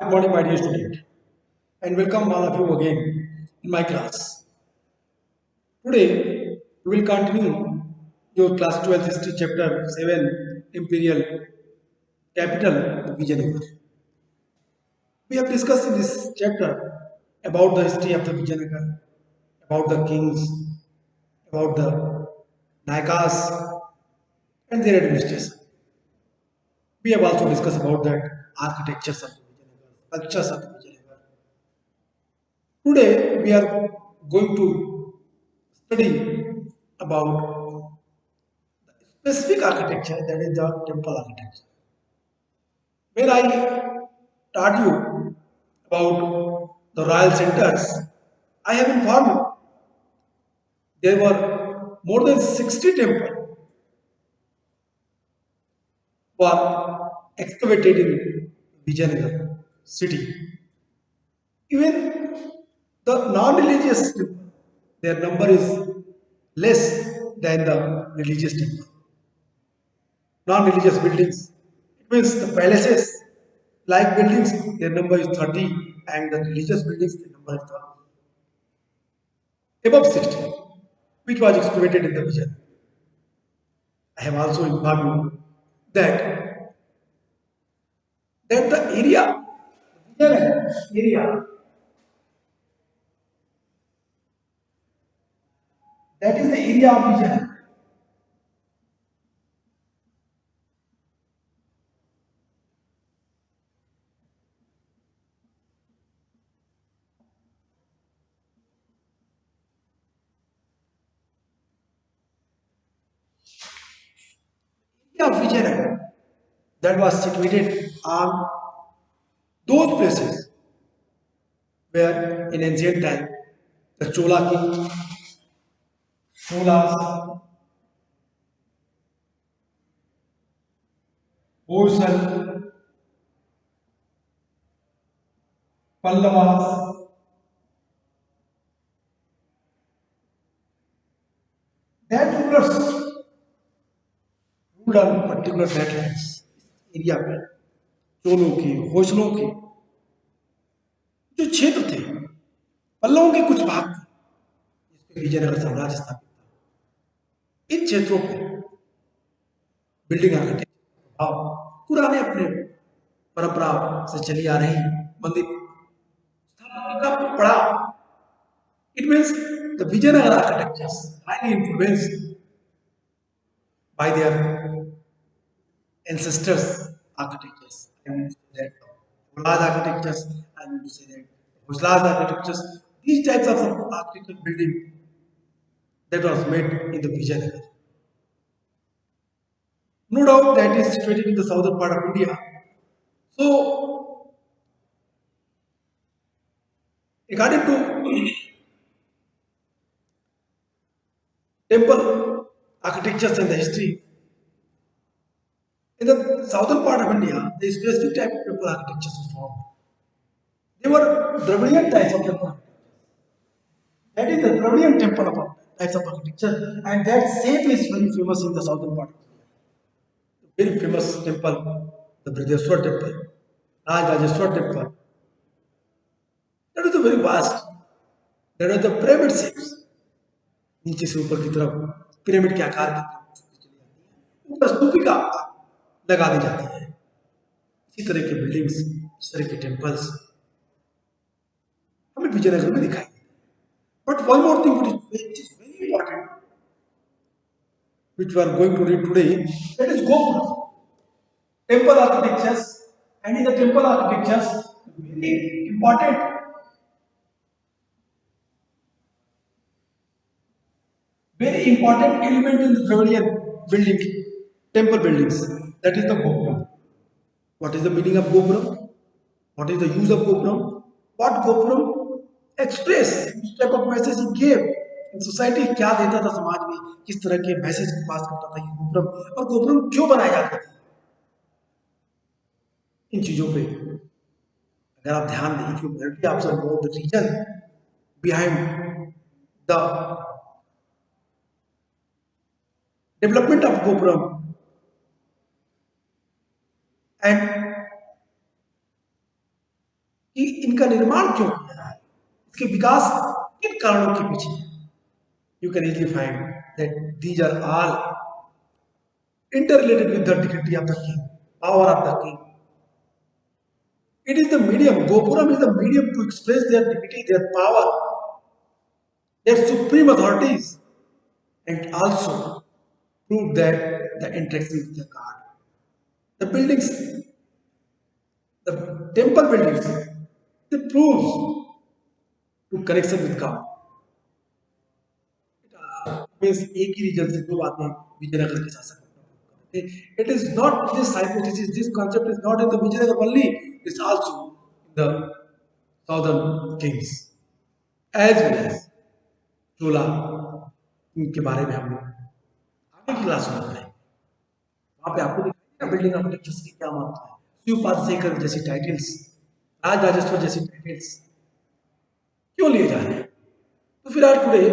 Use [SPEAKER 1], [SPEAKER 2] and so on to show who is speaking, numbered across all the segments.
[SPEAKER 1] Good morning, my dear student, and welcome all of you again in my class. Today, we will continue your class 12 history chapter 7 Imperial Capital, the Vijayanagar. We have discussed in this chapter about the history of the Vijayanagar, about the kings, about the Nayakas and their administration. We have also discussed about the architectures of the Vijayanagar, cultures of the Vijayanagar. Today, we are going to study about specific architecture, that is the temple architecture. When I taught you about the royal centers, I have informed you there were more than 60 temples were excavated in Vijayanagar city. Even the non-religious temple, their number is less than the religious temple. Non-religious buildings. It means the palaces, like buildings, their number is 30, and the religious buildings, their number is above 60, which was excavated in the vision. I have also informed you that the area that is the area of vision. Area of vision that was situated on those places where in ancient time the Chola king, Cholas, Hoysal, Pallavas, that rulers ruled on particular battlefields area में चोलों के होसलों के जो क्षेत्र थे पल्लवों के कुछ भाग थे जिसपे विजयनगर साम्राज्य स्थापित था इन क्षेत्रों पर बिल्डिंग आर्किटेक्चर भाव पुराने अपने परंपरा से चली आ रही मंदिर स्थापत्य का पड़ाव it means the Vijayanagara architectures highly influenced by their ancestors architectures. I mean to say that Cholas architectures, I mean to say that Hoslas architectures, these types of architectural building that was made in the Vijayanagar. No doubt that is situated in the southern part of India. So, according to temple architectures and the history, in the southern part of India, the specific type of temple architectures was formed. They were Dravidian types of temple. That is the Dravidian temple of types of architecture, and that shape is very famous in the southern part of India. Very famous temple, the Brideshwar temple, Rajrajeshwar temple. That is a very vast. That are the pyramid shapes. नीचे से ऊपर की तरफ pyramid के आकार की तरफ ऊपर स्तूपिका लगा दी जाती है इसी तरह के बिल्डिंग्स इस तरह के टेम्पल्स हमें विजयनगर में दिखाई but one more thing which is very important which we are going to read today that is Gopura temple architectures and in the temple architectures very important element in the Dravidian building, temple buildings. That is the Gopuram. What is the meaning of Gopuram? What is the use of Gopuram? What Gopuram express? Which type of message he gave? In society क्या देता था समाज में किस तरह के message pass करता था ये गोपुरम और गोपुरम क्यों बनाए जाते थे इन चीजों पे अगर आप ध्यान दें if you merely observe the reason behind the development of Gopuram and इनका निर्माण क्यों किया है, इसके विकास किन कारणों के पीछे है? You can easily find that these are all interrelated with the dignity of the king, power of the king. It is the medium, Gopuram is the medium to express their dignity, their power, their supreme authorities, and also prove that the interaction with the God. The buildings, the temple buildings, they prove to connection with God. Means एक ही reason से दो आदमी विजयनगर के शासक बनते हैं. It is not this hypothesis, this concept is not in the Vijayanagar only, it's also in the southern kings as well as चोला. इनके बारे में हम लोग आगे की क्लास में पढ़ेंगे. वहाँ पे आपको दिखाएगा बिल्डिंग आर्किटेक्चर्स की क्या महत्व है. शिवपाद जैसी टाइटल्स, राज राजेश्वर जैसी टाइटल्स क्यों लिए जा रहे हैं. तो फिर आज today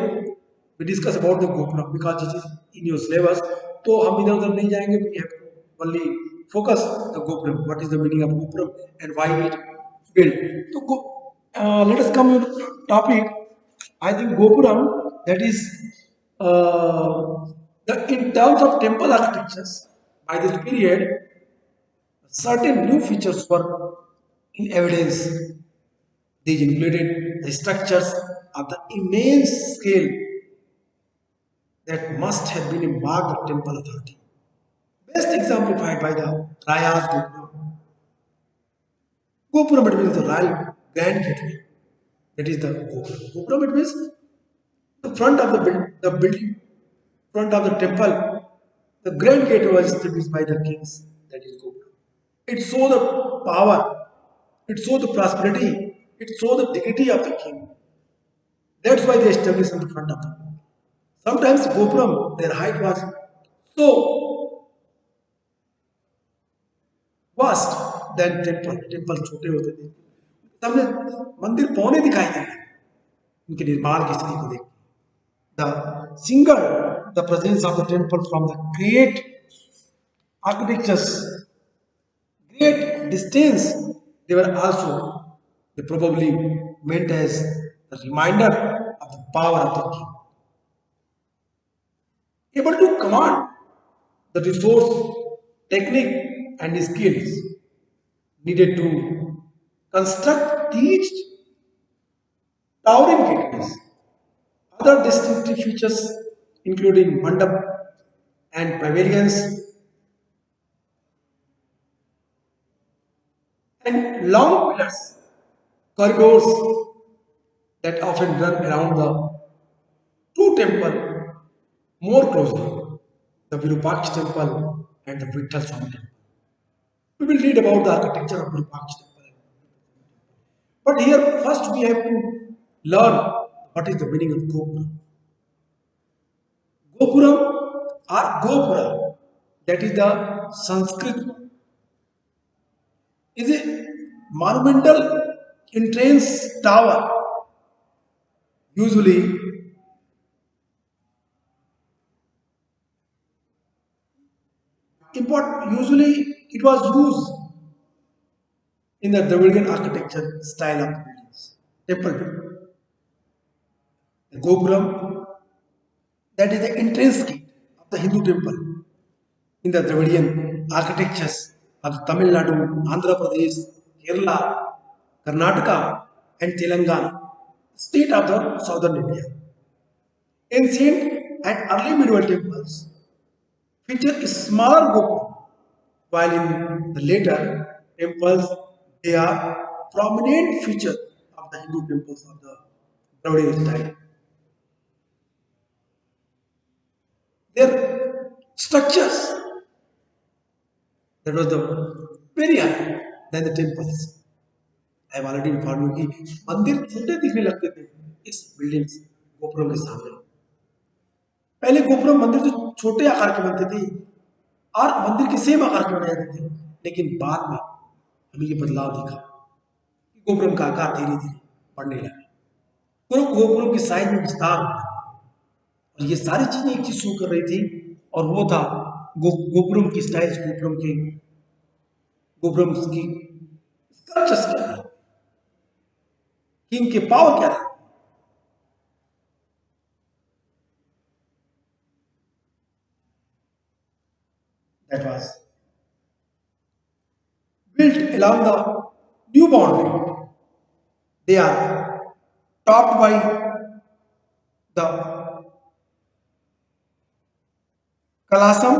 [SPEAKER 1] we discuss about the Gopuram because this is in your syllabus. तो हम इधर उधर नहीं जाएंगे. We have to only focus the Gopuram. What is the meaning of Gopuram and why it built? तो let us come to topic. I think Gopuram, that is in terms of temple architectures by this period, certain new features were in evidence. These included the structures of the immense scale that must have been a mark of temple authority. Best exemplified by the Rayas Gopuram. Gopuram, it means the royal grand gateway. That is the Gopuram. Gopuram, it means the front of the building, front of the temple. The grand gateway was established by the kings. That is Gopuram. It showed the power. It showed the prosperity. It showed the dignity of the king. That's why they established in the front of the. Sometimes Gopuram, their height was so vast than temple. Temple छोटे होते थे. सामने मंदिर पौने दिखाई देते थे उनके निर्माण की स्थिति को देख. The single, the presence of the temple from the great architectures, great distance, they probably meant as a reminder of the power of the king. Able to command the resource, technique and skills needed to construct these towering gateways. Other distinctive features including mandap and pavilions and long pillars, corridors that often run around the two temples more closely, the Virupaksha temple and the Vitthal Swami temple. We will read about the architecture of Virupaksha temple. But here first we have to learn what is the meaning of Gopuram. Gopuram or Gopura, that is the Sanskrit word, is a monumental entrance tower, usually it was used in the Dravidian architecture style of buildings, temple building. The Gopuram, that is the entrance gate of the Hindu temple in the Dravidian architectures of Tamil Nadu, Andhra Pradesh, Kerala, Karnataka and Telangana, state of the southern India. Ancient and early medieval temples feature a smaller gopuram, while in the later temples they are prominent feature of the Hindu temples of the Dravidian style. Their structures, that was the very high than the temples. I have already informed you कि मंदिर छोटे दिखने लगते थे इस buildings gopuram के सामने. पहले गोपुरम मंदिर तो छोटे आकार के बनते थे और मंदिर के सेम आकार के बनाए जाते थे, लेकिन बाद में हमें ये बदलाव दिखा कि गोपुरम का आकार धीरे धीरे बढ़ने लगा. गोपुरम की साइज में विस्तार हो रहा, और ये सारी चीजें एक चीज शो कर रही थी, और वो था गोपुरम की स्टाइल्स, गोपुरम की स्कल्पचर्स क्या है. किंग के पावर क्या था? That was built along the new boundary. They are topped by the Kalasam,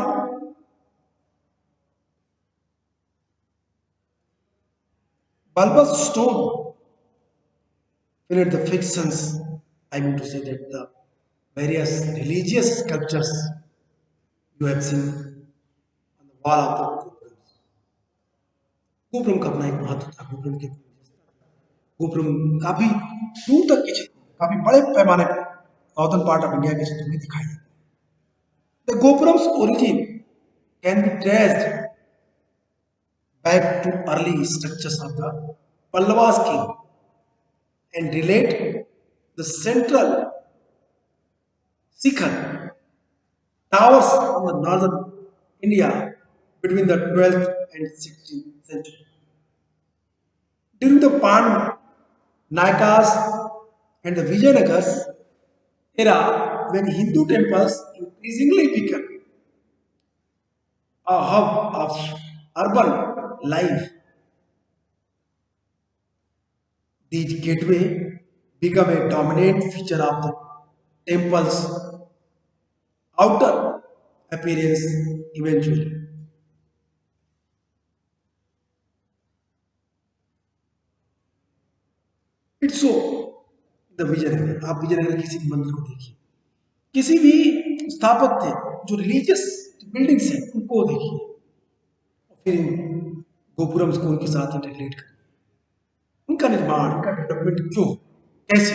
[SPEAKER 1] bulbous stone filled the fictions. I mean to say that the various religious sculptures you have seen on the wall of the Gopurams. Gopuram का अपना एक महत्व था। गोपुरम के गोपुरम काफी दूर तक के क्षेत्र में, काफी बड़े पैमाने पर साउथर्न पार्ट ऑफ इंडिया के क्षेत्र में दिखाई देते हैं। The gopurams origin can be traced back to early structures of the Pallavas king and relate the central Sikhar towers in the northern India between the 12th and 16th century. During the Pan Nayakas and the Vijayanagars era, when Hindu temples increasingly became a hub of urban life, these gateway become a dominant feature of the temple's outer appearance eventually. It's so the Vijayanagara, आप विजयनगर किसी भी मंदिर को देखिए, किसी भी स्थापक थे जो रिलीजियस बिल्डिंग्स हैं उनको देखिए, और फिर इन गोपुरम्स को उनके साथ इंटरलेट करिए। उनका निर्माण, उनका डेवलपमेंट क्यों, कैसे,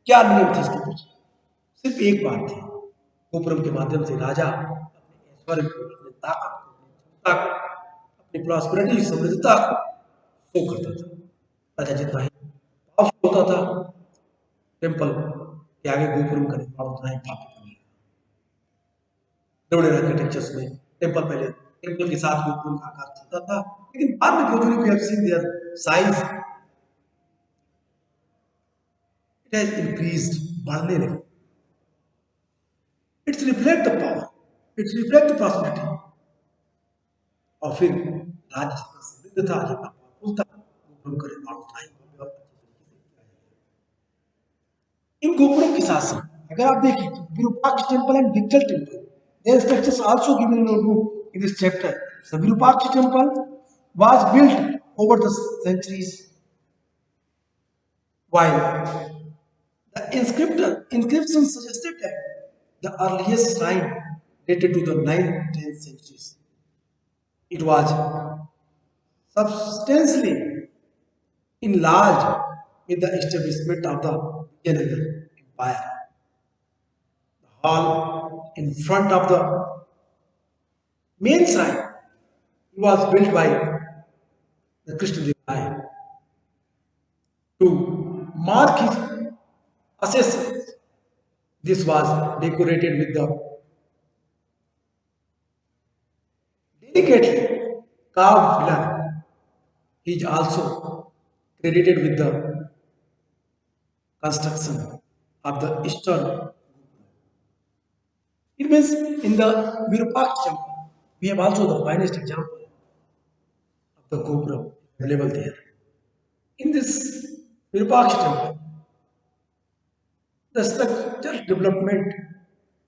[SPEAKER 1] क्या नियम थे इसके पीछे? सिर्फ एक बात थी, गोपुरम के माध्यम से राजा अपने ऐश्वर्य को, अपने ताकत को, अपनी क्षमता को, अपनी प्रॉस्पेरिटी, समृद्धता को शो करता था। राजा जितना ही पावरफुल होता था, टेम्पल के आगे गोपुरम का निर्माण उतना ही पावरफुल बन गया। द्रविड़ आर्किटेक्चर्स में टेम्पल पहले टेम्पल के साथ गोपुरम का आकार चलता था, लेकिन बाद में gradually we have seen their size, it has increased, बढ़ने लगे। It's reflect the power, it's reflect the prosperity. और फिर राज्य जितना समृद्ध था, जितना पावरफुल था, गोपुरम का निर्माण उतना ही भव्य और अच्छे तरीके से किया जाता है। इन गोपुरम के साथ साथ अगर आप देखें तो Virupaksha temple and Vitthal temple, their structures also given in our book in this chapter. The Virupaksha temple was built over the centuries, while the inscription suggested that the earliest shrine dated to the 9th 10th centuries. It was substantially enlarged with the establishment of the Vijayanagara Empire. The hall in front of the main shrine was built by the Krishna to mark his accession. This was decorated with the delicately carved pillar. He is also credited with the construction of the eastern. It means in the Virupaksha temple, we have also the finest example of the Gopuram available there. In this Virupaksha temple, the structural development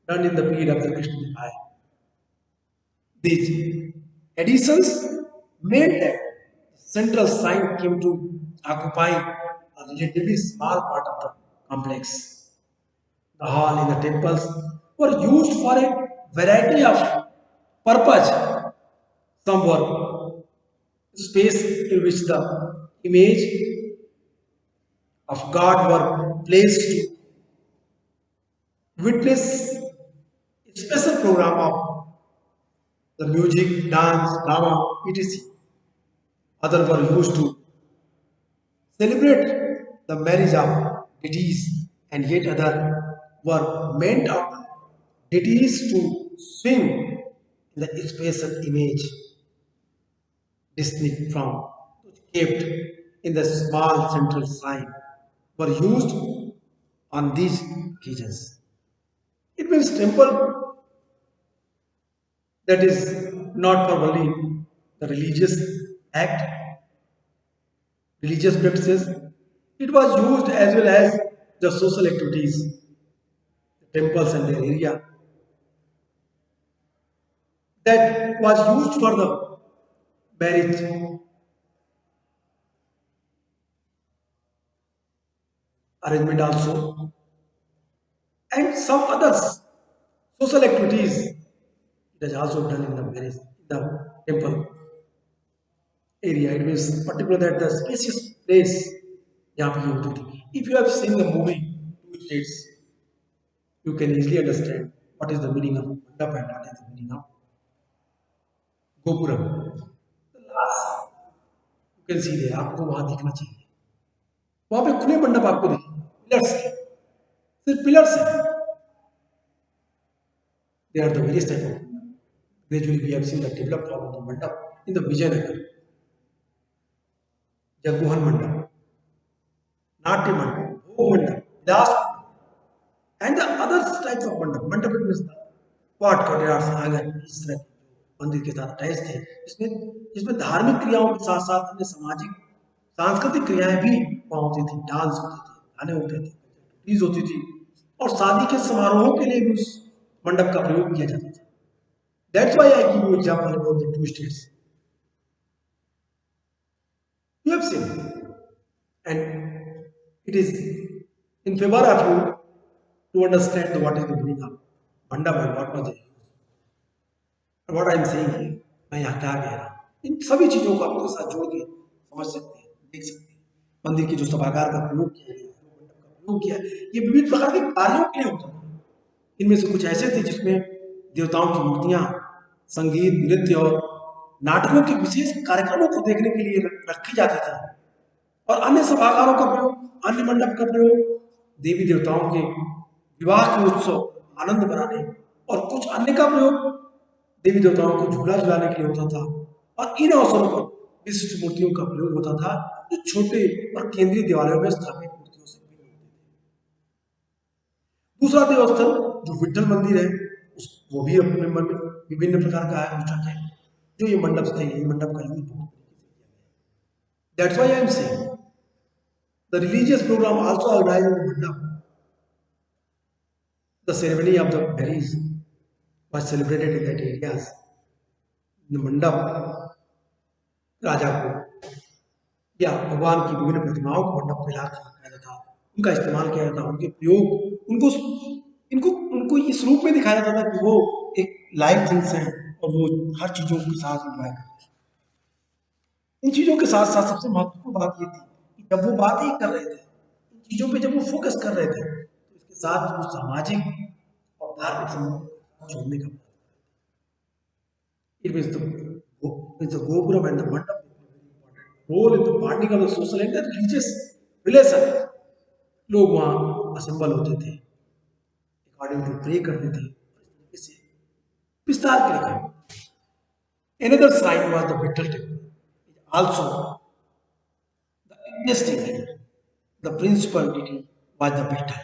[SPEAKER 1] done in the period of the Krishna Empire. These additions made that central shrine came to occupy a relatively small part of the complex. The hall in the temples were used for a variety of purpose. Some were space in which the image of God were placed to witness a special program of the music, dance, drama, etc. Others were used to celebrate the marriage of deities, and yet others were meant of deities to swing in the special image distinct from kept in the small central shrine. were used on these occasions. It means temple that is not for only the religious act, religious practices. It was used as well as the social activities, the temples and their area that was used for the marriage arrangement also, and some others social activities it is also done in the marriage in the temple area. It means particular that the spacious place यहाँ पे ये होती थी. If you have seen the movie Two States, you can easily understand what is the meaning of mandap and what is the meaning of gopuram. The last you can see there, आपको वहां दिखना चाहिए. वहां पे खुले मंडप आपको दिखेंगे, पिलर्स के, सिर्फ पिलर्स है. They are the various type of mandap. Gradually we have seen the developed form of the mandap in the Vijayanagar, Jaguhan mandap, Natya mandap, Bhog mandap, Das and the other types of mandap. Mandap it means the what courtyards, आंगन, इस तरह के मंदिर के साथ attach थे. इसमें इसमें धार्मिक क्रियाओं के साथ साथ अन्य सामाजिक सांस्कृतिक क्रियाएं भी वहाँ होती थी. डांस होते थे, गाने होते थे, एक्टिविटीज होती थी और शादी के समारोहों के लिए भी उस मंडप का प्रयोग किया जाता था. That's why I give you example about the two states. You have seen, and it is in favor of you to understand what is the meaning of mandap and what was the use. And what I am saying here, मैं यहाँ क्या कह रहा हूँ, इन सभी चीजों को आपके साथ जोड़ के समझ सकते हैं, देख सकते हैं. मंदिर की जो सभागार का प्रयोग किया गया, मंडप का प्रयोग किया, ये विविध प्रकार के कार्यों के लिए होता था. इनमें से कुछ ऐसे थे जिसमें देवताओं की मूर्तियां, संगीत, नृत्य और नाटकों के विशेष कार्यक्रमों को देखने के लिए रखी जाती थी. और अन्य सभागारों का प्रयोग, अन्य मंडप का प्रयोग देवी देवताओं के विवाह के उत्सव आनंद बनाने और कुछ अन्य का प्रयोग देवी देवताओं को झूला झुलाने के लिए होता था. और इन अवसरों पर विशिष्ट मूर्तियों का प्रयोग होता था जो छोटे और केंद्रीय देवालयों में स्थापित मूर्तियों से भिन्न होते थे. दूसरा देवस्थल जो विठल मंदिर है, वो भी अपने में विभिन्न प्रकार का है. जो ये मंडप थे, ये मंडप का यूज बहुत तरीके से किया गया. That's why I am saying the religious program also organized in the mandap. The ceremony of the marriage was celebrated in that areas. The mandap राजा को या भगवान की विभिन्न प्रतिमाओं को मंडप में लाकर रखाया था, उनका इस्तेमाल किया जाता, उनके प्रयोग उनको इनको उनको इस रूप में दिखाया जाता था कि वो एक लाइव थिंग्स हैं और वो हर चीजों के साथ एंजॉय करते हैं. इन चीजों के साथ साथ सबसे महत्वपूर्ण बात ये थी कि जब वो बात ही कर रहे थे, इन चीजों पे जब वो फोकस कर रहे थे, तो इसके साथ वो सामाजिक और धार्मिक संबंध जोड़ने का it means the gopuram and the mandap role in the bonding of the social and the religious relation. लोग वहाँ असेंबल होते थे, अकॉर्डिंग टू प्रे करते थे, इसे विस्तार के लिए. Another shrine was the Vittal temple. Also, the investing, the principal deity was the Vittal,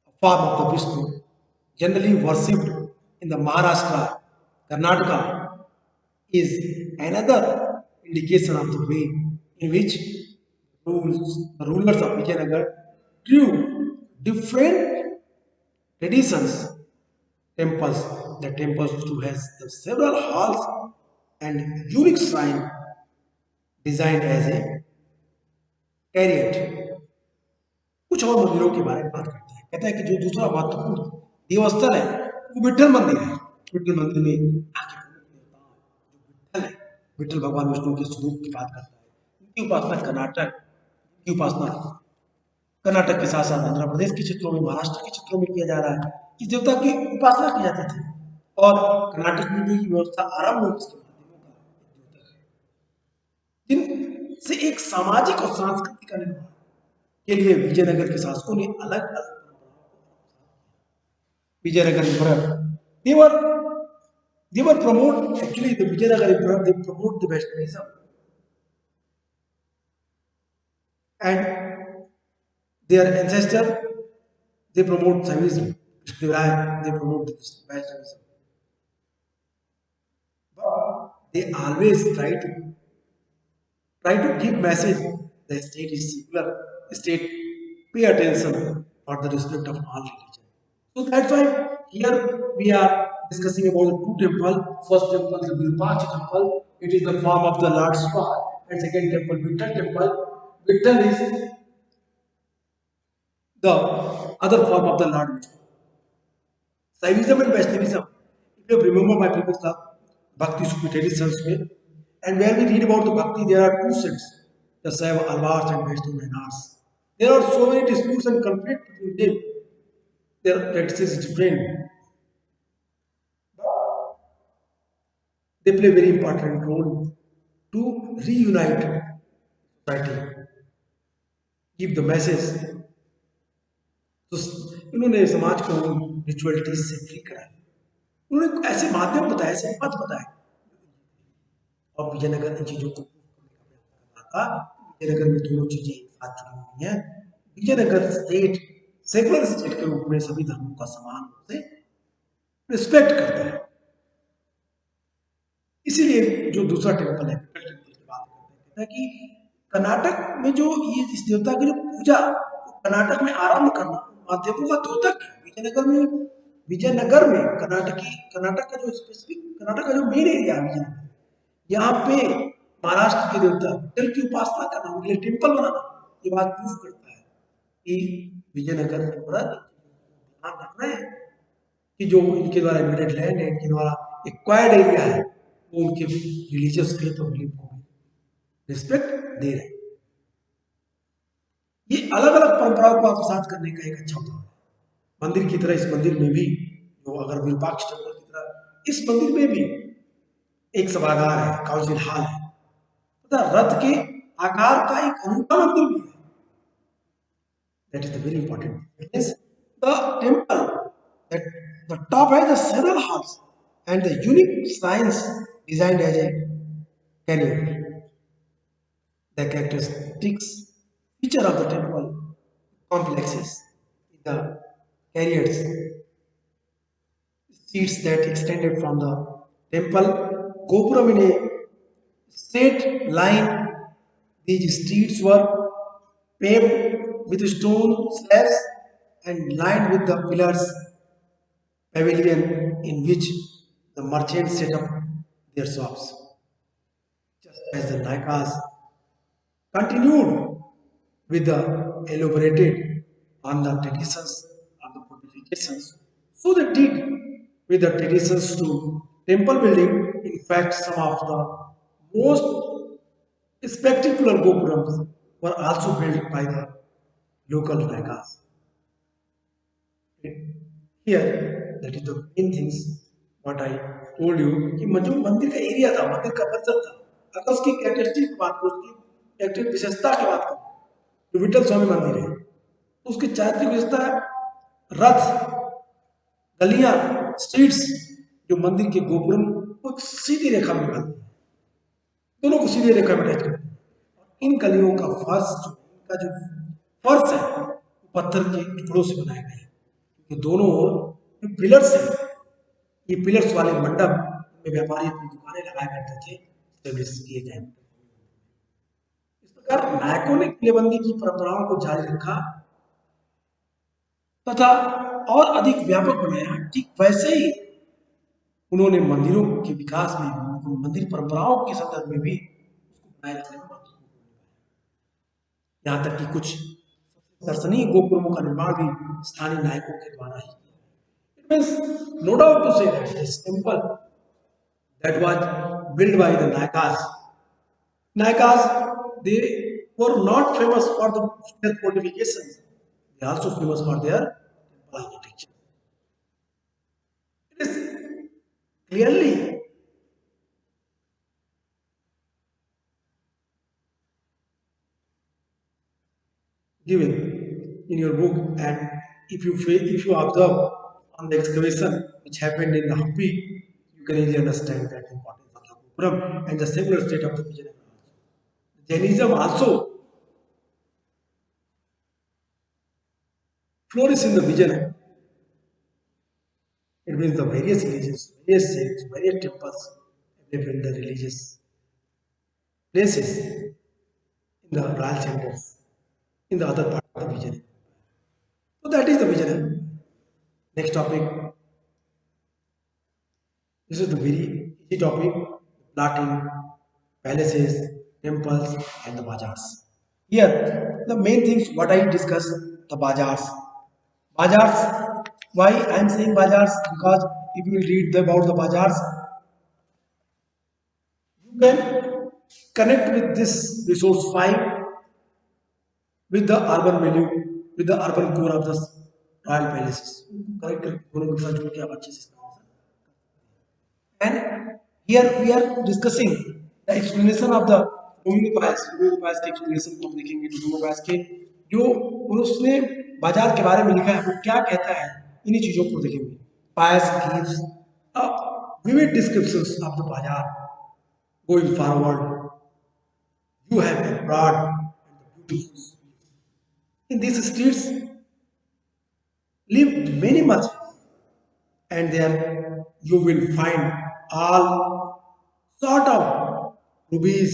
[SPEAKER 1] a form of the Vishnu, generally worshipped in the Maharashtra, Karnataka, is another indication of the way in which the rulers of Vijayanagar drew different traditions. Temples, the temples too has the several halls and unique shrine designed as a chariot. कुछ और मंदिरों के बारे में बात करते हैं. कहता है कि जो दूसरा महत्वपूर्ण देवस्थल है वो विठल मंदिर है. विठल मंदिर में आके विठल है, विठल भगवान विष्णु के स्वरूप की बात करता है. उनकी उपासना कर्नाटक के साथ साथ आंध्र प्रदेश के क्षेत्रों में, महाराष्ट्र के क्षेत्रों में किया जा रहा है. इस देवता की उपासना की जाती थी और कर्नाटक में भी व्यवस्था आरंभ हुई इसके जिनसे एक सामाजिक और सांस्कृतिक निर्माण के लिए विजयनगर के शासकों ने अलग अलग Vijayanagar emperor they were promote actually the Vijayanagar emperor they promote the Vaishnavism and their ancestor, they promote Saivism. Krishna they promote Vaishnavism. But they always try to give message. The state is secular. The state pay attention for the respect of all religion. So that's why here we are discussing about the two temple. First temple, the Virupaksha temple. It is the form of the Lord Shiva. And second temple, Vittal temple. Vittal is the other form of the Lord Vishnu. Saivism and Vaishnavism. If you remember my previous talk, Bhakti Superiority Sanskrit, and where we read about the Bhakti, there are two sects, the Saiva Alvars and Vaishnava Mainars. There are so many disputes and conflict between them. Their practices is different. They play a very important role to reunite society, give the message. तो इन्होंने समाज को रिचुअलिटीज से free कराया. उन्होंने ऐसे माध्यम बताए, ऐसे पथ बताए. और विजयनगर इन चीजों को था. विजयनगर में दोनों चीजें एक साथ जुड़ी हुई हैं. विजयनगर स्टेट सेकुलर स्टेट के रूप में सभी धर्मों का समान रूप से रिस्पेक्ट करता है. इसीलिए जो दूसरा टेम्पल है, टेम्पल की बात करते हैं कि कर्नाटक में जो ये इस देवता की जो पूजा कर्नाटक में आरंभ करना माध्यमों का द्योतक है. विजयनगर में कर्नाटक का जो स्पेसिफिक कर्नाटक का जो मेन एरिया है विजयनगर, यहाँ पे महाराष्ट्र के देवता विठल की उपासना करना, उनके लिए टेम्पल बनाना, ये बात प्रूफ करता है कि विजयनगर एम्परर ध्यान रख रहे हैं कि जो इनके द्वारा इन्वेडेड लैंड है, इनके द्वारा एक्वायर्ड एरिया है, वो उनके रिलीजियस फेथ और बिलीफ को रिस्पेक्ट दे रहे हैं. ये अलग अलग परंपराओं को आत्मसात करने का एक अच्छा उदाहरण है. मंदिर की तरह इस मंदिर में भी, जो अगर विरूपाक्ष टेम्पल की तरह इस मंदिर में भी एक सभागार है, काउंसिल हॉल है, तथा रथ के आकार का एक अनूठा मंदिर भी है. That is the very important. Is the temple that the top has the several halls and the unique signs designed as a canyon. The characteristics feature of the temple complexes, the carriers, seats that extended from the temple gopuram in a straight line. These streets were paved with stone slabs and lined with the pillars pavilion in which the merchants set up their shops. Just as the Naikas continued with the elaborated on the traditions of the fortifications, so they did with the traditions to temple building. In fact, some of the most spectacular gopurams were also built by the local Naikas. Here, that is the main things what I told you कि जो मंदिर का area था, मंदिर का परिसर था, अगर उसकी कैरेक्टरिस्टिक की बात करो, उसकी कैरेक्टरिस्टिक विशेषता की बात करो, जो विठल स्वामी मंदिर है, तो उसकी चारित्रिक विशेषता है रथ, गलियां, स्ट्रीट्स, जो मंदिर के गोपुरम को सीधी रेखा में बनाते हैं, दोनों को सीधी रेखा में अटैच करते हैं. इन गलियों का फर्श, जो इनका जो फर्श है, पत्थर के टुकड़ों से बनाया गया है. ये दोनों जो पिलर्स हैं, ये पिलर्स वाले मंडप में व्यापारी अपनी दुकानें लगाया करते थे, स्टेब्लिश किए गए. इस प्रकार नायकों ने किलेबंदी की परंपराओं को जारी रखा तथा और अधिक व्यापक बनाया. ठीक वैसे ही उन्होंने मंदिरों के विकास में, मंदिर परंपराओं के संदर्भ में भी उसको बनाए रखने में महत्वपूर्ण भूमिका है. यहाँ तक कि कुछ दर्शनीय गोपुरमों का निर्माण भी स्थानीय नायकों के द्वारा ही. It means no doubt to say that this temple that was built by the Nayakas, they were not famous for their fortifications. They are also famous for their temple architecture. It is clearly given in your book, and if you observe on the excavation which happened in the Hampi, you can easily understand that importance of the Gopuram and the secular state of the Vijayanagara. Jainism also flourish in the vision. It means the various religions, various sects, various temples available in the religious places in the royal chambers, in the other part of the vision. So that is the vision. Next topic. This is the very easy topic. Plotting, palaces, temples, and the bazaars. Here, the main things what I discussed, the bazaars. Bazaars. Why I am saying bazaars? Because if you will read about the bazaars, you can connect with this resource 5 with the urban value, with the urban core of the royal palaces. Correct, दोनों के साथ जोड़ के आप अच्छे से and here we are discussing the explanation of the Dominic Paes के explanation को हम देखेंगे डोमिनिक पास के जो उसने बाजार के बारे में लिखा है वो क्या कहता है इन्हीं चीजों को देखेंगे पास gives a vivid descriptions of the bazaar going forward you have a broad and beautiful in these streets live many much and there you will find all sort of rubies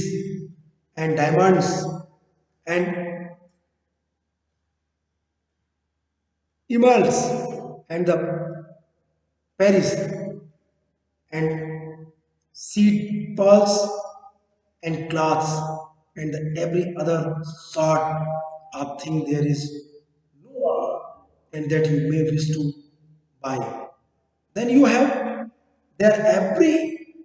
[SPEAKER 1] and diamonds and emeralds and the Paris and seed pearls and cloths and every other sort of thing there is no and that you may wish to buy. Then you have there every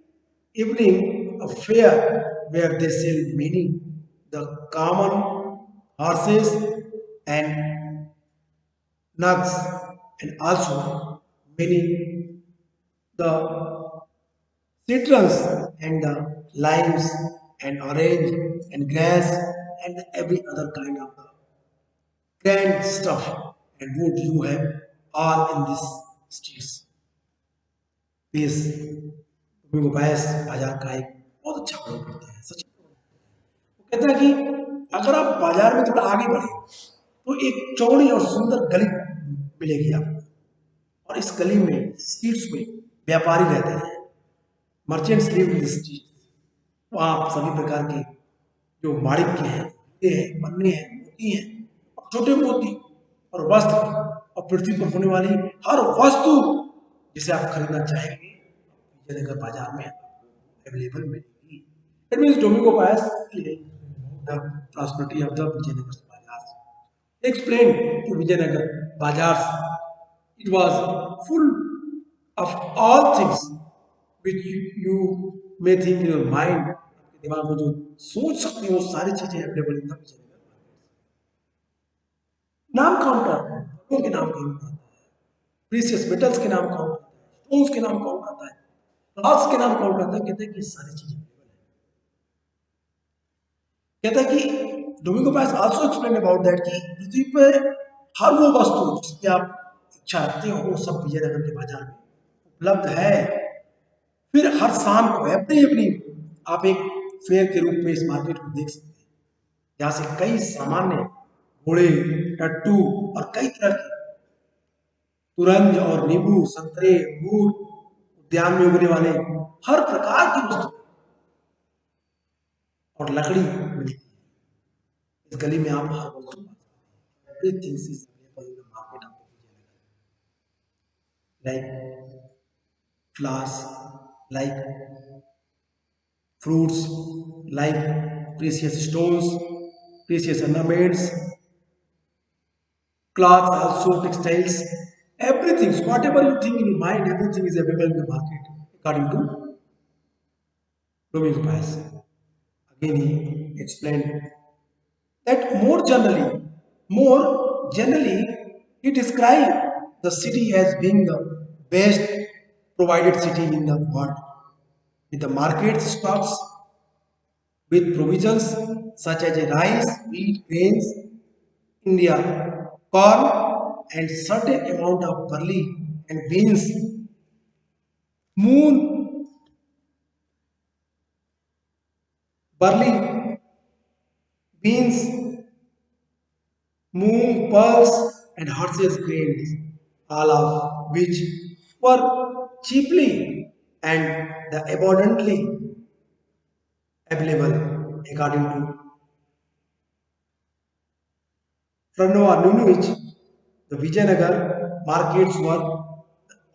[SPEAKER 1] evening a fair where they sell many the common horses and nuts and also many the citrus and the limes and orange and grass and every other kind of grand stuff and wood you have all in these streets. Please, तुम्हें बैस बाजार का एक बहुत अच्छा प्रयोग करता है सच वो कहता है कि अगर आप बाजार में थोड़ा आगे बढ़े तो एक चौड़ी और सुंदर गली मिलेगी आपको और इस गली में स्ट्रीट्स में व्यापारी रहते हैं merchants live in this street वहाँ आप सभी प्रकार के जो माणिक्य हैं हीरे हैं पन्ने हैं मोती हैं छोटे मोती और वस्त्र और पृथ्वी पर होने वाली हर वस्तु जिसे आप खरीदना चाहेंगे विजयनगर बाजार में अवेलेबल मिलेगी it means Domingo Paes the prosperity of the Vijayanagara bazaar explain to Vijayanagara bazaar it was full of all things which you may think in your mind आपके दिमाग में जो सोच सकते हो वो सारी चीजें अवेलेबल इन द विजयनगर नाम काउंट आता है फलों के नाम काउंट आता है प्रीशियस मेटल्स के नाम काउंट आता है स्टोन्स के नाम काउंट आता है क्लॉथ्स के नाम काउंट आता है कहते हैं कि सारी चीजें कहता है कि Domingo pass also explain about that कि पृथ्वी पर हर वो वस्तु जिसकी आप इच्छा रखते हो वो सब विजयनगर के बाजार में उपलब्ध है फिर हर शाम को एवरी इवनिंग आप एक फेयर के रूप में इस मार्केट को देख सकते हैं जहाँ से कई सामान्य घोड़े टट्टू और कई तरह के तुरंज और नींबू संतरे अंगूर उद्यान में उगने वाले हर प्रकार की वस्तु और लकड़ी मिलती है इस गली में आप हर वस्तु everything is available in the market of like flowers, like fruits, like precious stones, precious ornaments, cloth, also textiles, everything. So whatever you think in your mind, everything is available in the market according to Domingo Pass. Again, he explained that more generally, he described the city as being the best provided city in the world, with the market stocks, with provisions such as rice, wheat, grains, India, corn, and certain amount of barley and beans, moon, barley, beans, moon, pearls, and Hershey's grains, all of which were cheaply and the abundantly available according to Pranav Nunevich. The Vijayanagar markets were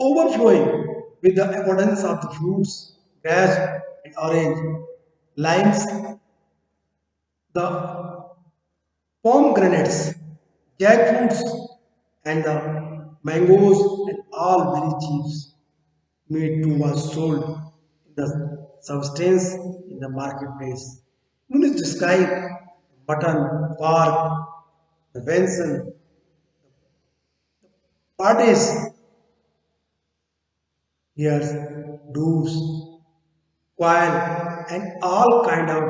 [SPEAKER 1] overflowing with the abundance of the fruits, grapes and orange, limes, the pomegranates, jackfruits, and the mangoes, and all very cheap. Meat too was sold in the substance in the marketplace. Moon is described mutton, pork, the venison, parties, ears, doves, quail, and all kind of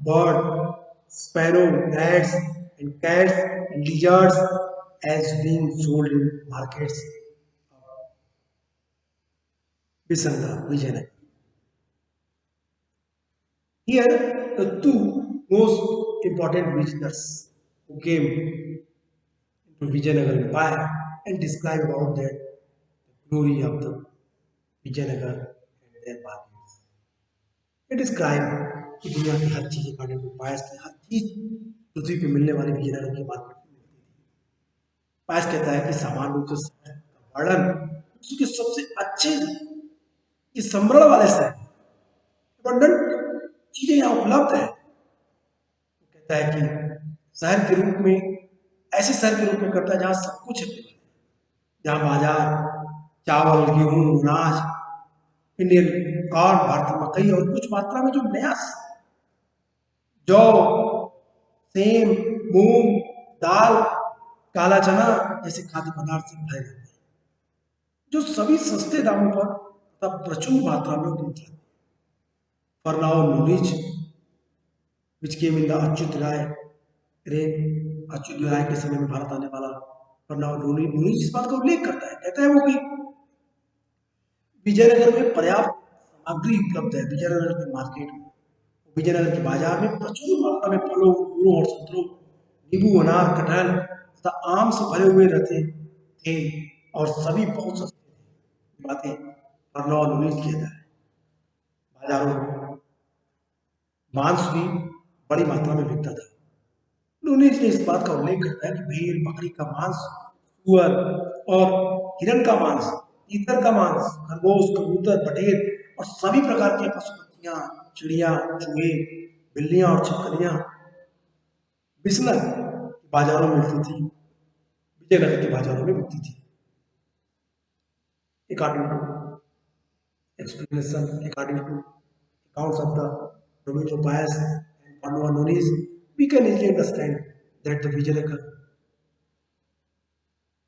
[SPEAKER 1] bird, sparrow, rats, and cats and lizards as being sold in markets of Bisanga, Vijayanagar. Here, the two most important visitors who came to Vijayanagar Empire and describe about that glory of the Vijayanagar and their markets. It describe कि दुनिया की हर चीज according to पायस की हर चीज पृथ्वी पे मिलने वाली विजयनगर की मार्केट में मिलती थी। पायस कहता है कि सामान्य रूप से शहर का वर्णन उसके सबसे अच्छे ये समृद्ध वाले शहर अबंडेंट चीजें यहाँ उपलब्ध है। कहता है कि शहर के रूप में ऐसे शहर के रूप में करता है जहाँ सब कुछ है, जहाँ बाजार चावल गेहूं अनाज इंडियन कॉर्न भारतीय मकई और कुछ मात्रा में जो नया जौ सेम मूंग दाल काला चना जैसे खाद्य पदार्थ से भरे रहते हैं जो सभी सस्ते दामों पर तथा प्रचुर मात्रा में उपलब्ध रहते हैं। For now knowledge which came in the Achyuta Raya reign Achyuta Raya के समय में भारत आने वाला for now knowledge इस बात का उल्लेख करता है, कहता है वो कि विजयनगर में पर्याप्त सामग्री उपलब्ध है। विजयनगर के मार्केट में विजयनगर के बाजार में प्रचुर मात्रा में फलों अंगूरों और संतरों नींबू अनार कटहल तथा आम से भरे हुए रहते थे और सभी बहुत सस्ते थे। बातें बर्नौल उम्मीद किया जाए बाजारों में मांस भी बड़ी मात्रा में बिकता था। लूनीज ने इस बात का उल्लेख करता है कि भेड़ बकरी का मांस सुअर और हिरण का मांस तीतर का मांस खरगोश कबूतर बटेर और सभी प्रकार के पशु पक्षियां चिड़िया चूहे बिल्लियां और छिपकलियां बिस्नर बाजारों में मिलती थी विजयनगर के बाजारों में मिलती थी। According to explanation, according to accounts of the Domino Pius and Panua Nonis, we can easily understand that the Vijayanagar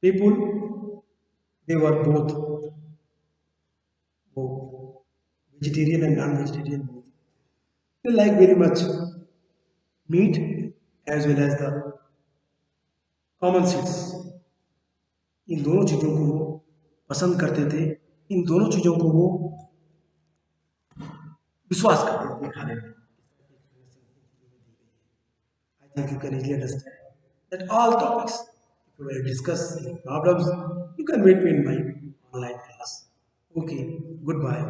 [SPEAKER 1] people they were both vegetarian and non-vegetarian both. They like very much meat as well as the common seeds. इन दोनों चीज़ों को वो पसंद करते थे, इन दोनों चीज़ों को वो विश्वास करते थे खाने में। I think you can easily understand that all topics, if you will discuss any problems, you can meet me in my online class. Okay, goodbye.